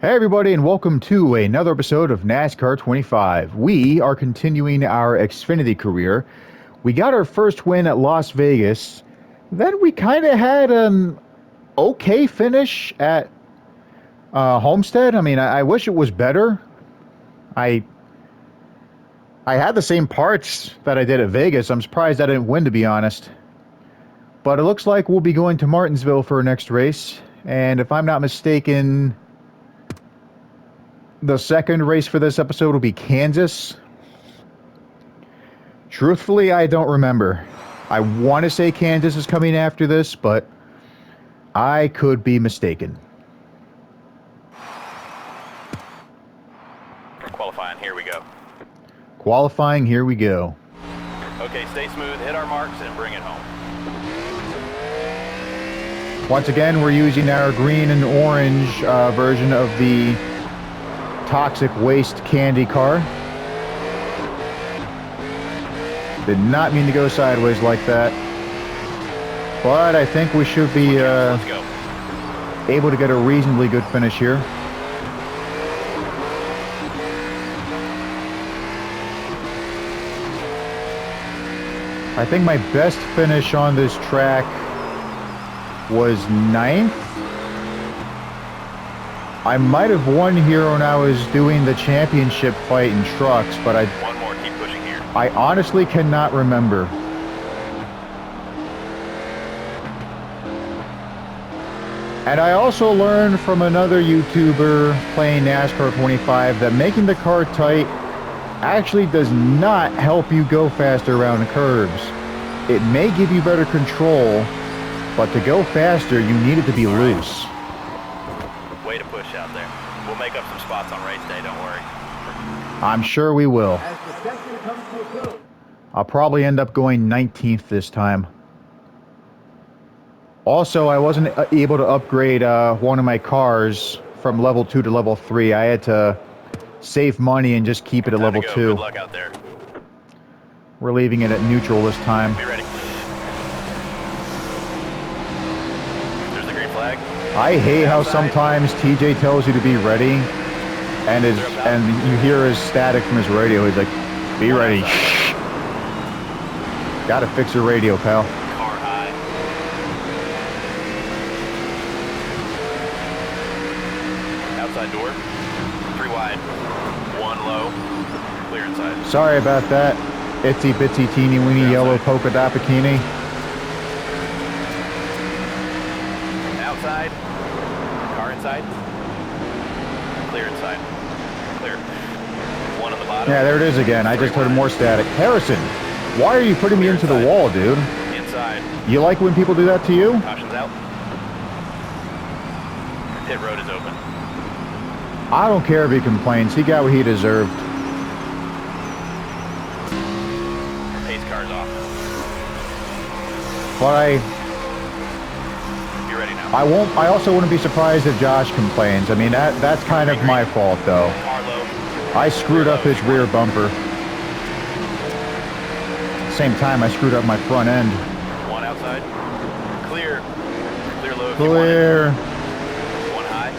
Hey everybody, and welcome to another episode of NASCAR 25. We are continuing our Xfinity career. We got our first win at Las Vegas. Then we kind of had an okay finish at Homestead. I mean, I wish it was better. I had the same parts that I did at Vegas. I'm surprised I didn't win, to be honest. But it looks like we'll be going to Martinsville for our next race. And if I'm not mistaken, the second race for this episode will be Kansas. Truthfully, I don't remember. I want to say Kansas is coming after this, but I could be mistaken. Qualifying, here we go. Qualifying, here we go. Okay, stay smooth, hit our marks, and bring it home. Once again, we're using our green and orange version of the toxic waste candy car. Did not mean to go sideways like that. But I think we should be able to get a reasonably good finish here. I think my best finish on this track was 9th. I might have won here when I was doing the championship fight in trucks, but One more, keep pushing here. I honestly cannot remember. And I also learned from another YouTuber playing NASCAR 25 that making the car tight actually does not help you go faster around curves. It may give you better control, but to go faster, you need it to be loose. Way to push out there. We'll make up some spots on race day, don't worry. I'm sure we will. I'll probably end up going 19th this time. Also, I wasn't able to upgrade one of my cars from level 2 to level 3. I had to save money and just keep it at level 2. Good luck out there. We're leaving it at neutral this time. Be ready. There's the green flag. I hate how sometimes TJ tells you to be ready, and you hear his static from his radio. He's like, "Be ready." Gotta fix your radio, pal. Car high. Outside door. 3 wide. 1 low. Clear inside. Sorry about that. Itsy bitsy teeny weeny yellow polka dot bikini. Outside. Car inside. Clear inside. Clear. 1 on the bottom. Yeah, there it is again. I just heard more static. Harrison, why are you putting me into the wall, dude? Inside. You like when people do that to you? Caution's out. Pit road is open. I don't care if he complains. He got what he deserved. Pace car's off. But Be ready now. I also wouldn't be surprised if Josh complains. I mean, that's kind of my fault, though. Car low. I screwed up his rear bumper. Same time, I screwed up my front end. 1 outside. Clear. Clear low if you want Clear. it. 1 high.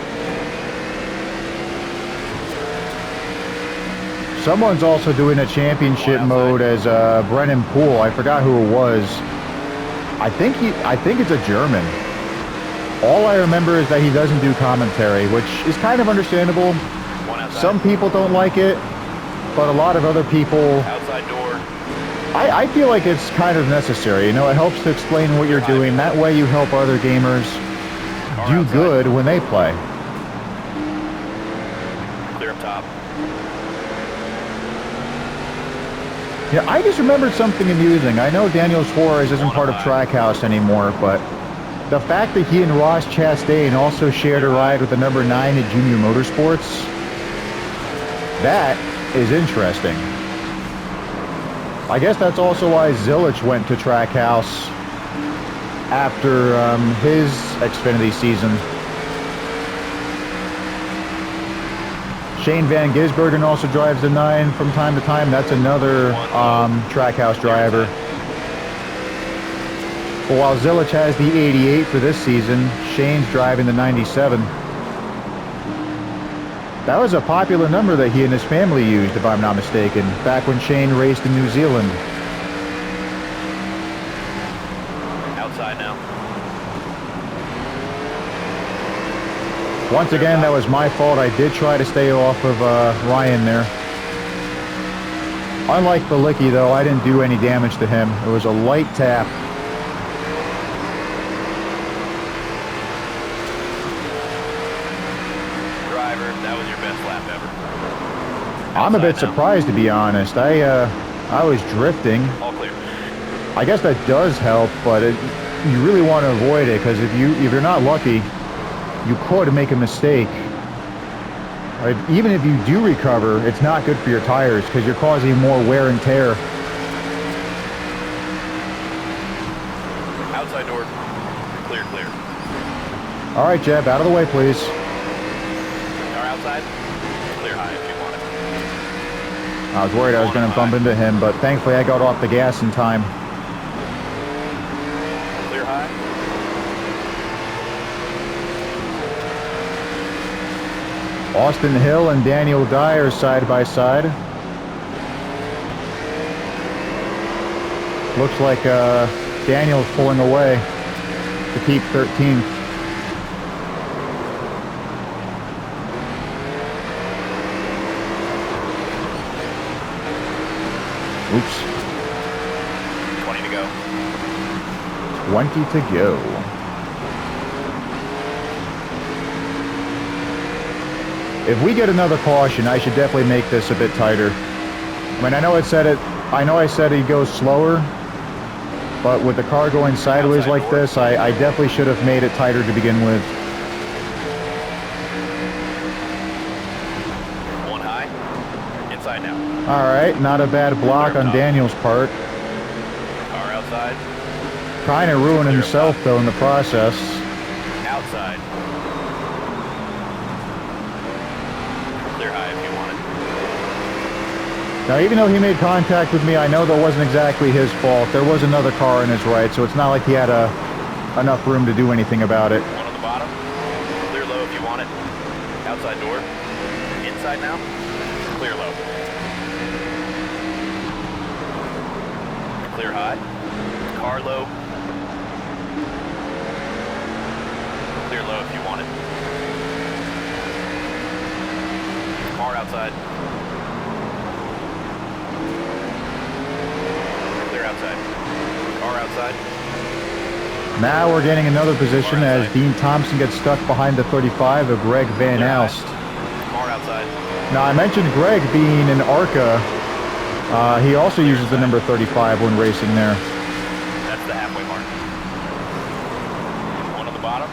Someone's also doing a championship mode as Brennan Poole. I forgot who it was. I think it's a German. All I remember is that he doesn't do commentary, which is kind of understandable. 1 outside. Some people don't like it, but a lot of other people... Outside door. I feel like it's kind of necessary. You know, it helps to explain what you're doing. That way you help other gamers do good when they play. Clear up top. Yeah, I just remembered something amusing. I know Daniel Suarez isn't part of Trackhouse anymore, but the fact that he and Ross Chastain also shared a ride with the number 9 at Junior Motorsports, that is interesting. I guess that's also why Zilich went to Trackhouse after his Xfinity season. Shane Van Gisbergen also drives the 9 from time to time. That's another Trackhouse driver. But while Zilich has the 88 for this season, Shane's driving the 97. That was a popular number that he and his family used, if I'm not mistaken, back when Shane raced in New Zealand. Outside now. Once again, that was my fault. I did try to stay off of Ryan there. Unlike Balicki, though, I didn't do any damage to him. It was a light tap. Driver, that was your best lap ever. I'm a bit Outside now. surprised, to be honest. I was drifting. All clear. I guess that does help, but you really want to avoid it, because if you're not lucky, you could make a mistake. Even if you do recover, it's not good for your tires because you're causing more wear and tear. Outside door. Clear, clear. All right, Jeb, out of the way, please. Car outside. Clear high if you want it. I was worried I was going to bump into him, but thankfully I got off the gas in time. Clear high. Austin Hill and Daniel Dyer side by side. Looks like Daniel's pulling away to keep 13th. Oops. 20 to go. 20 to go. If we get another caution, I should definitely make this a bit tighter. I mean, I know I said he'd go slower, but with the car going sideways Outside like door. this, I definitely should have made it tighter to begin with. One high. Inside now. All right, not a bad block on Daniel's part. Car outside. Kind of ruined himself, though, in the process. Outside. Clear high if you want it. Now, even though he made contact with me, I know that wasn't exactly his fault. There was another car in his right, so it's not like he had enough room to do anything about it. One on the bottom. Clear low if you want it. Outside door. Inside now. Clear low. Clear high. Car low. Clear low if you want it. Car outside. Clear outside. Car outside. Now we're getting another position Car as outside. Dean Thompson gets stuck behind the 35 of Greg Van Clear high. Alst. Car outside. Now, I mentioned Greg being an ARCA. He also uses the number 35 when racing there. That's the halfway mark. One on the bottom.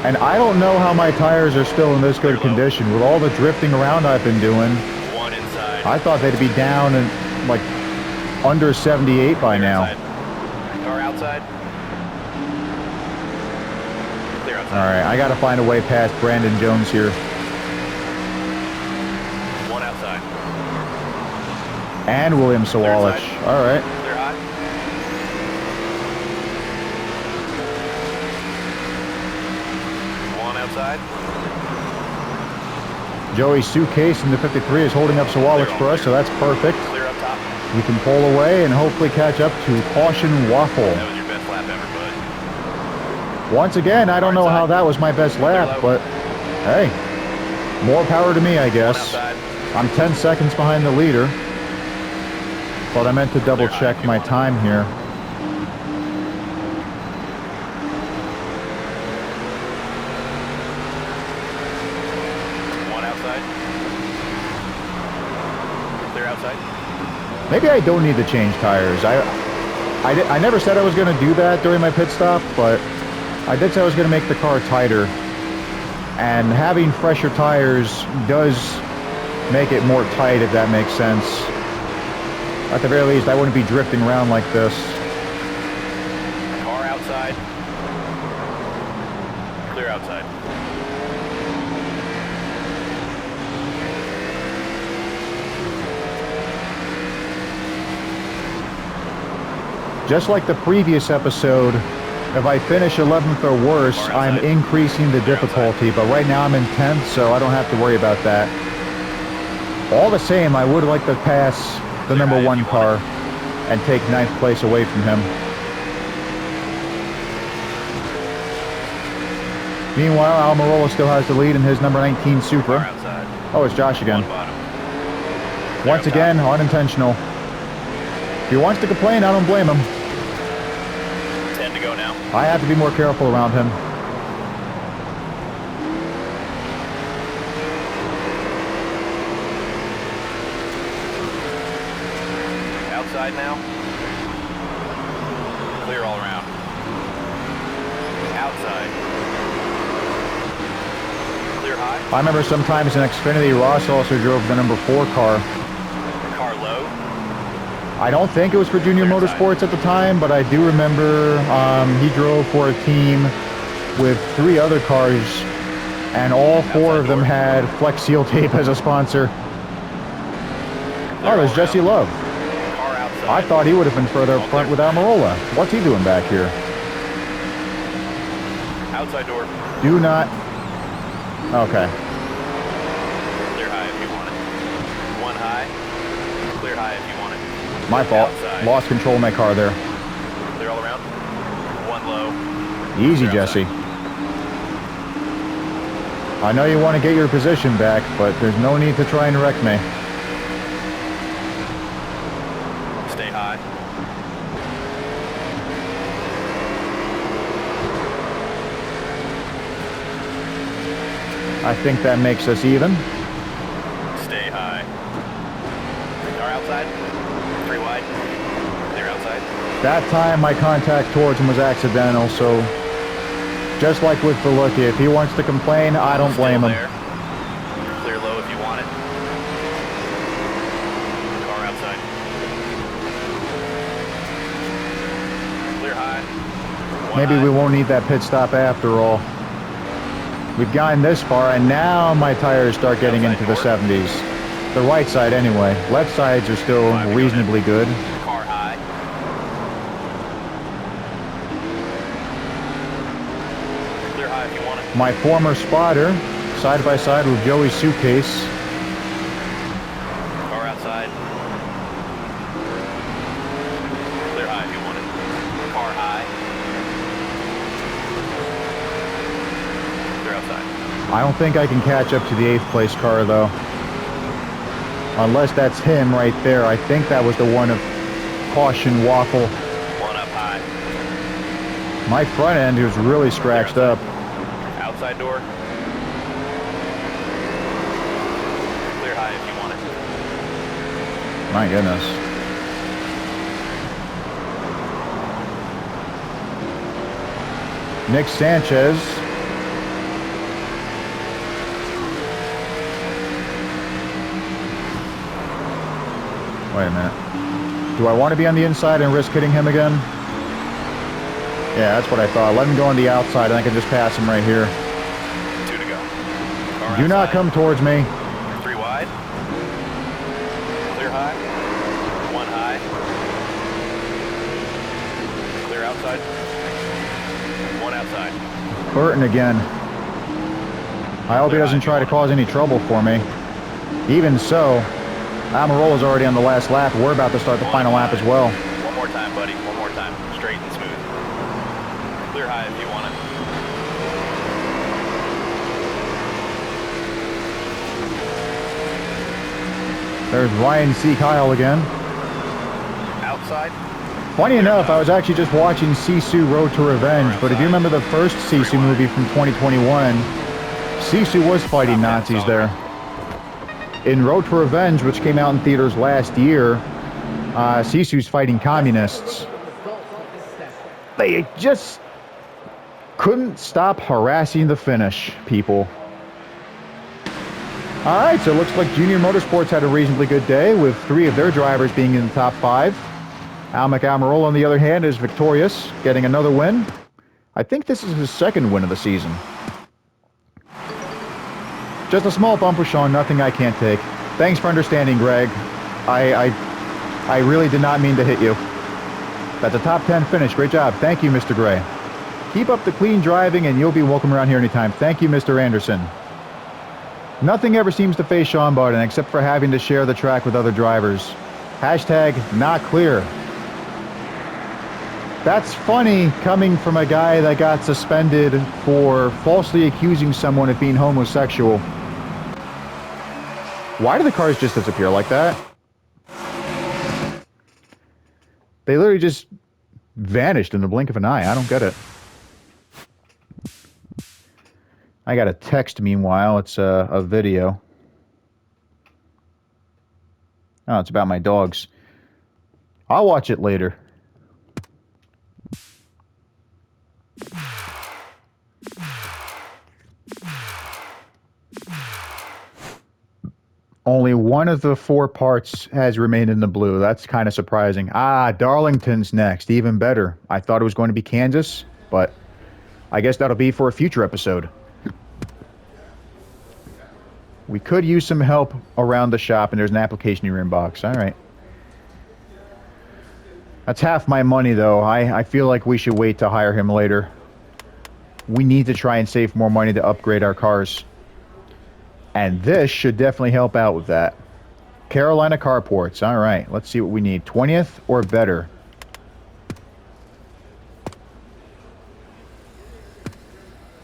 And I don't know how my tires are still in this good Clear low. condition. With all the drifting around I've been doing, One inside. I thought they'd be down and like under 78 by Clear now. outside. Car outside. Clear outside. All right, I got to find a way past Brandon Jones here. One outside. And William Sawalich. side. All right. Clear high. One outside. Joey's suitcase in the 53 is holding up Sawalich for us, so that's perfect. Clear up top. We can pull away and hopefully catch up to Caution Waffle. That was your best lap ever, bud. Once again, I don't know how that was my best lap, but hey, more power to me, I One guess. outside. I'm 10 seconds behind the leader, but I meant to double check my time here. One outside. Clear outside. Maybe I don't need to change tires. I never said I was going to do that during my pit stop, but I did say I was going to make the car tighter. And having fresher tires does make it more tight, if that makes sense. At the very least, I wouldn't be drifting around like this. Car outside. Clear outside. Just like the previous episode, If I finish 11th or worse, I'm increasing the difficulty, but right now I'm in 10th, so I don't have to worry about that. All the same, I would like to pass the number 1 car and take 9th place away from him. Meanwhile, Almirola still has the lead in his number 19 Supra. Oh, it's Josh again. Once again, unintentional. If he wants to complain, I don't blame him. 10 to go now. I have to be more careful around him. Outside now. Clear all around. Outside. Clear high. I remember sometimes in Xfinity, Ross also drove the number 4 car. Car low. I don't think it was for Junior Motorsports at the time, but I do remember he drove for a team with 3 other cars, and all 4 of them had Flex Seal Tape as a sponsor. Oh, there's Jesse Love. I thought he would have been further up front with Almirola. What's he doing back here? Outside door. Do not... Okay. Clear high if you want it. 1 high. Clear high if you want it. My fault. Outside. Lost control of my car there. Clear all around. 1 low. Easy, Clear Jesse. outside. I know you want to get your position back, but there's no need to try and wreck me. Stay high. I think that makes us even. Stay high. Car outside. 3 wide. Clear outside. That time my contact towards him was accidental, so just like with Verlucki, if he wants to complain, I don't blame him. There. Clear low if you want it. Car outside. Clear high. 1 Maybe high. we won't need that pit stop after all. We've gotten this far, and now my tires start getting into the 70s. The right side anyway. Left sides are still reasonably good. Car high. Clear high if you want it. My former spotter, side by side with Joey's suitcase. Car outside. Clear high if you want it. Car high. Clear outside. I don't think I can catch up to the 8th place car though. Unless that's him right there. I think that was the one of Caution Waffle. 1 up high. My front end was really scratched up. Outside door. Clear high if you want it. My goodness. Nick Sanchez. Wait a minute. Do I want to be on the inside and risk hitting him again? Yeah, that's what I thought. Let him go on the outside and I can just pass him right here. 2 to go. Car Do not outside. come towards me. 3 wide. Clear high. 1 high. Clear outside. 1 outside. Burton again. I hope he doesn't try to cause any trouble for me. Even so, Almirola's already on the last lap. We're about to start the final lap as well. 1 more time, buddy. 1 more time. Straight and smooth. Clear high if you want it. There's Ryan C. Kyle again. Outside. Funny enough, I was actually just watching Sisu Road to Revenge, but if you remember the first Sisu movie from 2021, Sisu was fighting Nazis there. In Road to Revenge, which came out in theaters last year, Sisu's fighting communists. They just couldn't stop harassing the finish, people. Alright, so it looks like Junior Motorsports had a reasonably good day, with 3 of their drivers being in the top 5. Almec Almirola, on the other hand, is victorious, getting another win. I think this is his 2nd win of the season. Just a small bumper, Sean, nothing I can't take. Thanks for understanding, Greg. I really did not mean to hit you. That's a top 10 finish. Great job. Thank you, Mr. Gray. Keep up the clean driving and you'll be welcome around here anytime. Thank you, Mr. Anderson. Nothing ever seems to faze Sean Barden except for having to share the track with other drivers. Hashtag not clear. That's funny coming from a guy that got suspended for falsely accusing someone of being homosexual. Why do the cars just disappear like that? They literally just vanished in the blink of an eye. I don't get it. I got a text meanwhile. It's a video. Oh, it's about my dogs. I'll watch it later. Only one of the 4 parts has remained in the blue. That's kind of surprising. Ah, Darlington's next. Even better. I thought it was going to be Kansas, but I guess that'll be for a future episode. We could use some help around the shop, and there's an application in your inbox. All right. That's half my money, though. I feel like we should wait to hire him later. We need to try and save more money to upgrade our cars. And this should definitely help out with that. Carolina carports. All right, let's see what we need. 20th or better.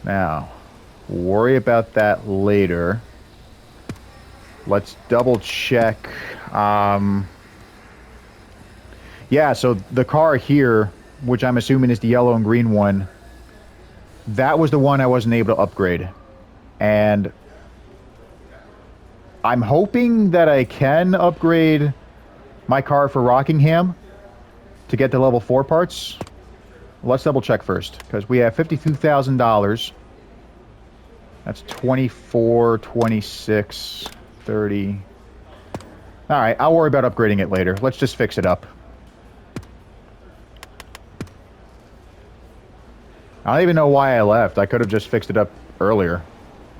Now, worry about that later. Let's double check. Yeah, so the car here, which I'm assuming is the yellow and green one, that was the one I wasn't able to upgrade. And I'm hoping that I can upgrade my car for Rockingham to get the level 4 parts. Let's double check first, because we have $52,000. That's 24, 26, 30. All right, I'll worry about upgrading it later. Let's just fix it up. I don't even know why I left. I could have just fixed it up earlier.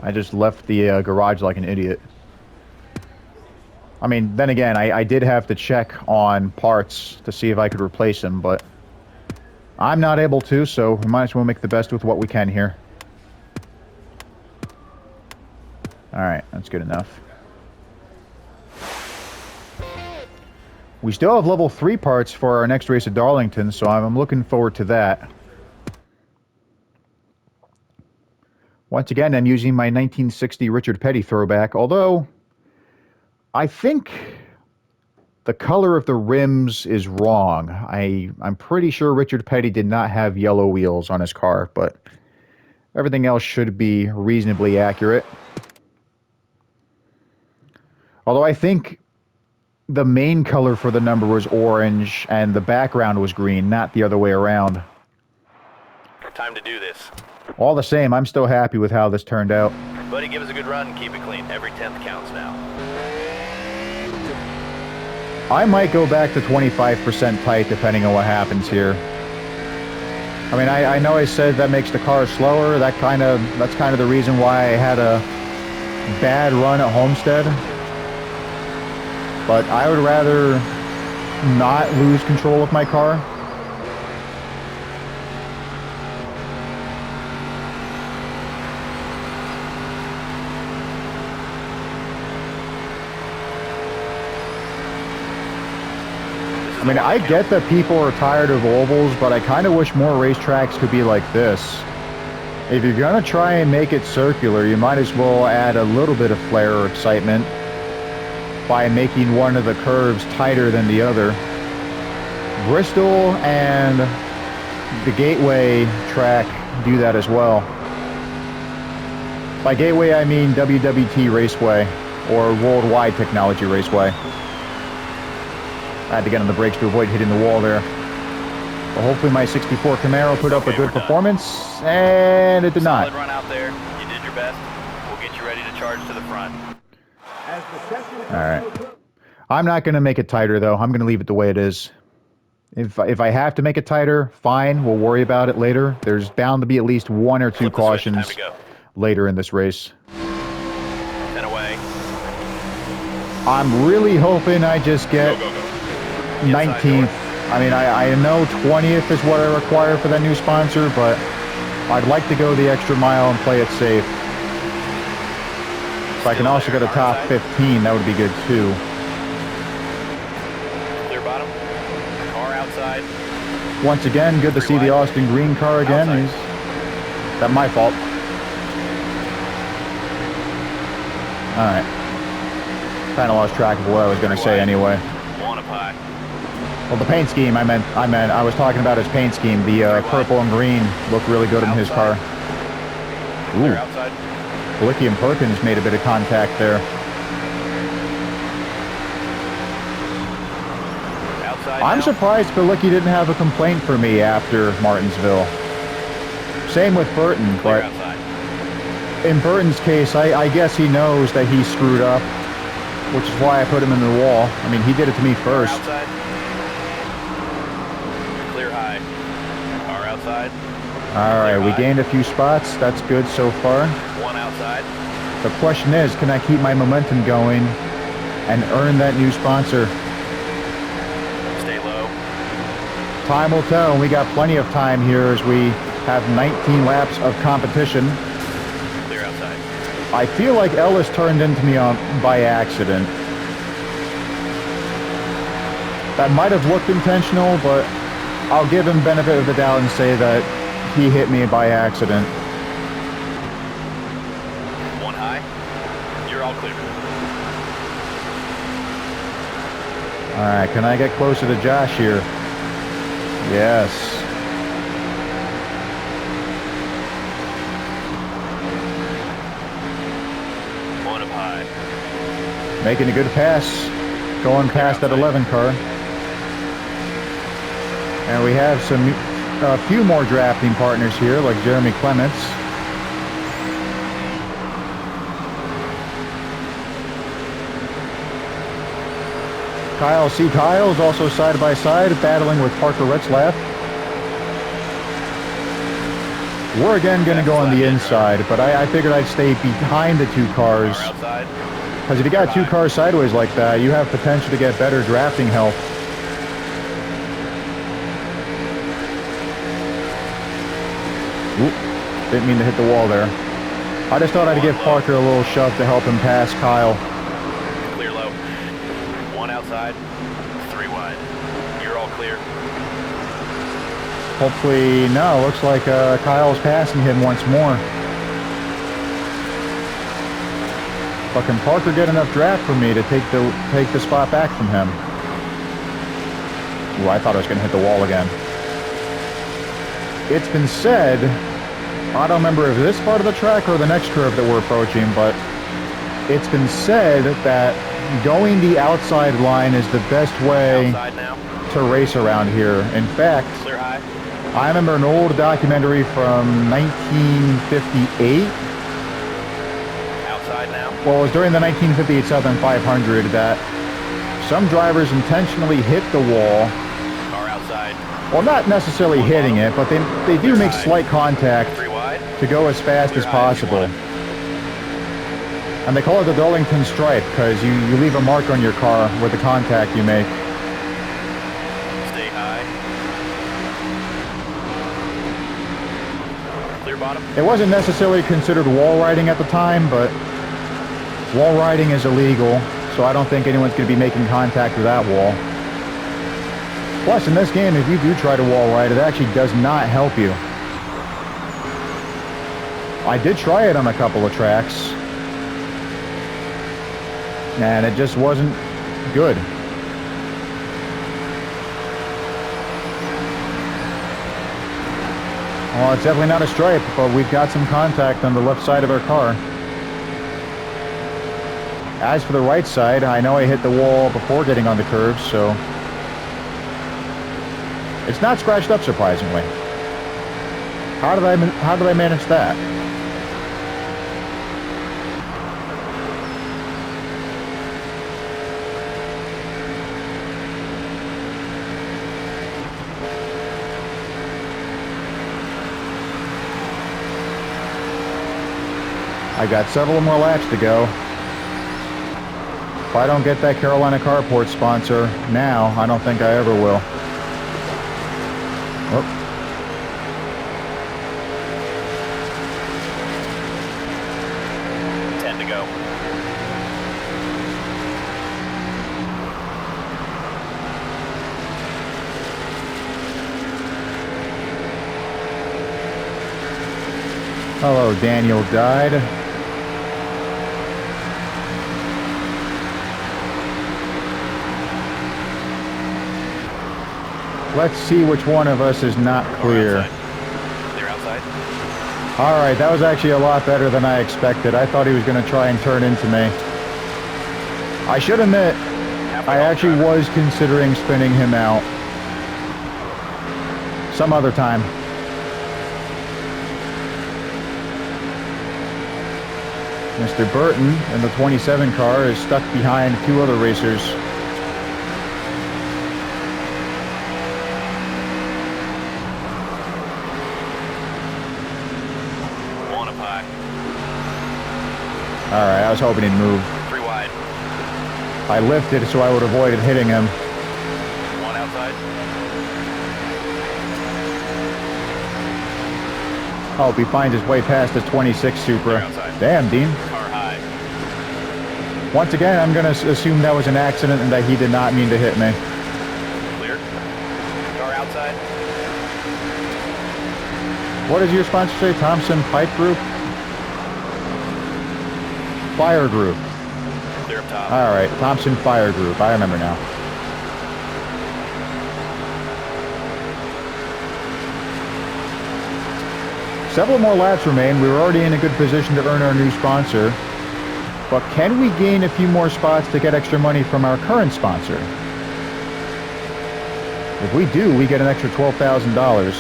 I just left the garage like an idiot. I mean, then again, I did have to check on parts to see if I could replace them, but I'm not able to, so we might as well make the best with what we can here. Alright, that's good enough. We still have level 3 parts for our next race at Darlington, so I'm looking forward to that. Once again, I'm using my 1960 Richard Petty throwback, although I think the color of the rims is wrong. I'm pretty sure Richard Petty did not have yellow wheels on his car, but everything else should be reasonably accurate. Although I think the main color for the number was orange and the background was green, not the other way around. Time to do this. All the same, I'm still happy with how this turned out. Buddy, give us a good run and keep it clean. Every 10th counts now. I might go back to 25% tight depending on what happens here. I mean, I know I said that makes the car slower. That's kind of the reason why I had a bad run at Homestead. But I would rather not lose control of my car. I mean, I get that people are tired of ovals, but I kind of wish more racetracks could be like this. If you're going to try and make it circular, you might as well add a little bit of flair or excitement by making one of the curves tighter than the other. Bristol and the Gateway track do that as well. By Gateway, I mean WWT Raceway, or Worldwide Technology Raceway. I had to get on the brakes to avoid hitting the wall there. But hopefully my 64 Camaro put up a good performance, and it did not. Solid run out there. You did your best. We'll get you ready to charge to the front. Alright. I'm not going to make it tighter, though. I'm going to leave it the way it is. If I have to make it tighter, fine. We'll worry about it later. There's bound to be at least 1 or 2 cautions later in this race. 10 away. I'm really hoping I just get 19th. I mean, I know 20th is what I require for that new sponsor, but I'd like to go the extra mile and play it safe. If I can also get a top 15, that would be good too. Clear bottom. Car outside. Once again, good to see the Austin Green car again. That's my fault. Alright. Kind of lost track of what I was going to say anyway. One up high. Well, the paint scheme, I was talking about his paint scheme. The purple and green look really good in his car. Clear outside. Blicky and Perkins made a bit of contact there. Outside I'm now. surprised Bilicki didn't have a complaint for me after Martinsville. Same with Burton, Clear but outside. in Burton's case, I guess he knows that he screwed up, which is why I put him in the wall. I mean, he did it to me first. Car outside. Clear high. Car outside. Alright, we gained a few spots. That's good so far. One outside. The question is, can I keep my momentum going and earn that new sponsor? Stay low. Time will tell, and we got plenty of time here as we have 19 laps of competition. Clear outside. I feel like Ellis turned into me by accident. That might have looked intentional, but I'll give him benefit of the doubt and say that he hit me by accident. One high. You're all clear. Alright, can I get closer to Josh here? Yes. One up high. Making a good pass. Going past that 11 car. And we have a few more drafting partners here, like Jeremy Clements. Kyle C. Kyle is also side by side, battling with Parker Retzlaff. We're again going to go on the inside, but I figured I'd stay behind the two cars. Because if you got two cars sideways like that, you have potential to get better drafting help. Oop, didn't mean to hit the wall there. I just thought I'd give Parker a little shove to help him pass Kyle. Clear low. One outside. Three wide. You're all clear. Hopefully, no. Looks like Kyle's passing him once more. But can Parker get enough draft for me to take the spot back from him? Ooh, I thought I was going to hit the wall again. It's been said, I don't remember if this part of the track or the next curve that we're approaching, but it's been said that going the outside line is the best way to race around here. In fact, Clear high. I remember an old documentary from 1958. Outside now. Well, it was during the 1958 Southern 500 that some drivers intentionally hit the wall. Car outside. Well, not necessarily hitting it, but they do make slight contact Three wide. to go as fast as possible. And they call it the Darlington stripe because you leave a mark on your car with the contact you make. Stay high. Clear bottom. It wasn't necessarily considered wall riding at the time, but wall riding is illegal, so I don't think anyone's going to be making contact with that wall. Plus, in this game, if you do try to wall ride, it actually does not help you. I did try it on a couple of tracks, and it just wasn't good. Well, it's definitely not a stripe, but we've got some contact on the left side of our car. As for the right side, I know I hit the wall before getting on the curve, so it's not scratched up, surprisingly. How did I manage that? I got several more laps to go. If I don't get that Carolina Carport sponsor now, I don't think I ever will. Oh. Hello, Daniel died. Let's see which one of us is not clear. Clear outside. Alright, that was actually a lot better than I expected. I thought he was going to try and turn into me. I should admit, I actually was considering spinning him out. Some other time. Mr. Burton in the 27 car is stuck behind two other racers. One up high. Alright, I was hoping he'd move. 3 wide. I lifted so I would avoid hitting him. 1 outside. Hope he finds his way past his 26 Supra. Damn, Dean. Car high. Once again, I'm going to assume that was an accident and that he did not mean to hit me. Clear. Car outside. What does your sponsor say? Thompson Pipe Group? Fire Group. Clear up top. Alright, Thompson Fire Group. I remember now. Several more laps remain. We were already in a good position to earn our new sponsor. But can we gain a few more spots to get extra money from our current sponsor? If we do, we get an extra $12,000.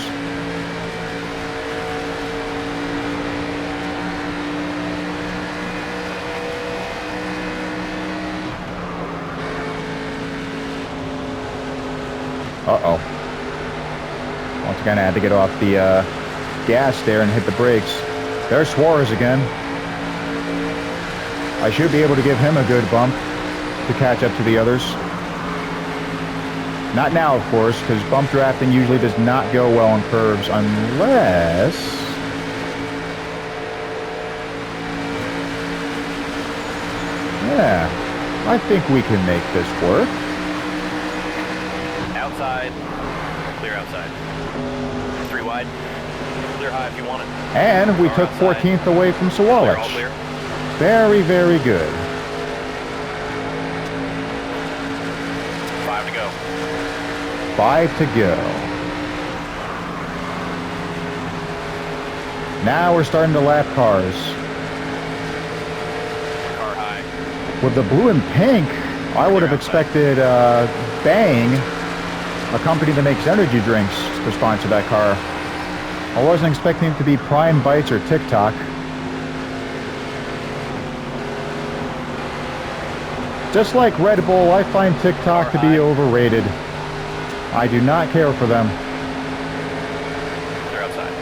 Uh-oh. Once again, I had to get off the gas there and hit the brakes. There's Suarez again. I should be able to give him a good bump to catch up to the others. Not now, of course, because bump drafting usually does not go well on curves unless... Yeah, I think we can make this work. Outside. Clear outside. 3 wide. Clear high if you want it. And we took 14th away from Sawalich. All clear. Very, very good. 5 to go. 5 to go. Now we're starting to lap cars. Car high. With the blue and pink, I would have expected Bang, a company that makes energy drinks, to sponsor that car. I wasn't expecting it to be Prime Bites or TikTok. Just like Red Bull, I find TikTok to be overrated. I do not care for them. They're outside.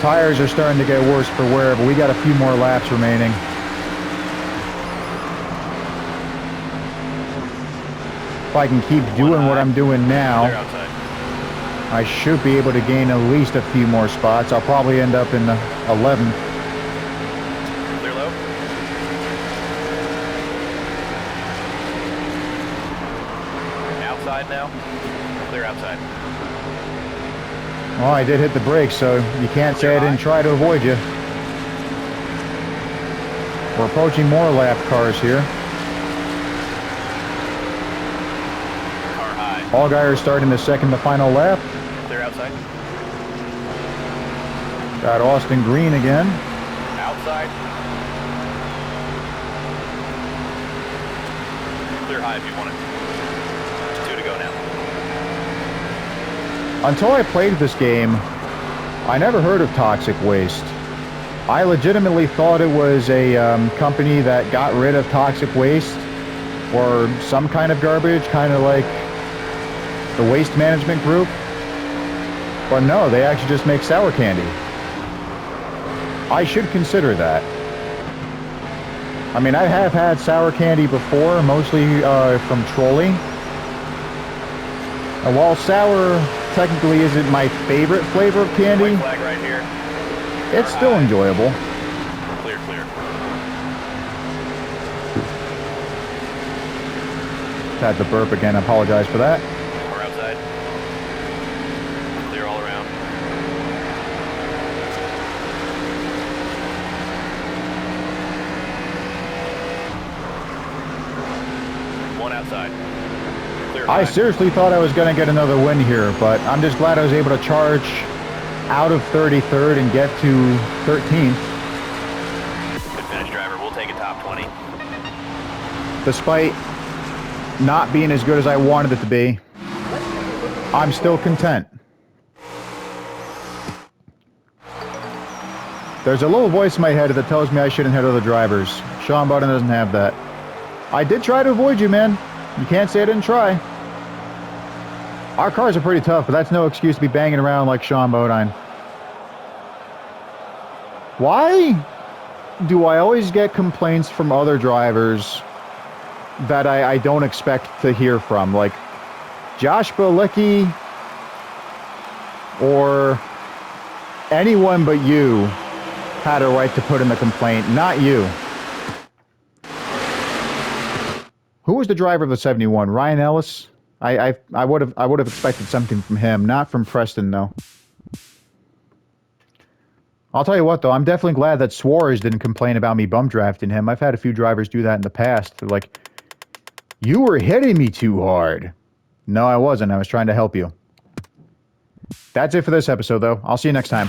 Tires are starting to get worse for wear, but we got a few more laps remaining. If I can keep doing what I'm doing now, I should be able to gain at least a few more spots. I'll probably end up in the 11th. Clear low. Outside now. Clear outside. Well, I did hit the brakes, so you can't say I didn't try to avoid you. We're approaching more lap cars here. Allgaier starting the second to final lap. Clear outside. Got Austin Green again. Outside. Clear high if you want it. 2 to go now. Until I played this game, I never heard of Toxic Waste. I legitimately thought it was a company that got rid of toxic waste or some kind of garbage, kind of like the Waste Management Group. But no, they actually just make sour candy. I should consider that. I mean, I have had sour candy before, mostly from Trolley. And while sour technically isn't my favorite flavor of candy, White flag right here. it's still enjoyable. Clear had the burp again. I apologize for that. We're outside. Clear all around. One outside. Clear. I Five. seriously thought I was going to get another win here, but I'm just glad I was able to charge out of 33rd and get to 13th. Good finish, driver. We'll take a top 20. Despite not being as good as I wanted it to be, I'm still content. There's a little voice in my head that tells me I shouldn't hit other drivers. Sean Bowden doesn't have that. I did try to avoid you, man. You can't say I didn't try. Our cars are pretty tough, but that's no excuse to be banging around like Sean Bodine. Why do I always get complaints from other drivers that I don't expect to hear from? Like Josh Bilicki or anyone but you had a right to put in the complaint, not you. Who was the driver of the 71? Ryan Ellis? I would have expected something from him, not from Preston though. I'll tell you what though, I'm definitely glad that Suarez didn't complain about me bum drafting him. I've had a few drivers do that in the past. They're like, you were hitting me too hard. No, I wasn't. I was trying to help you. That's it for this episode though. I'll see you next time.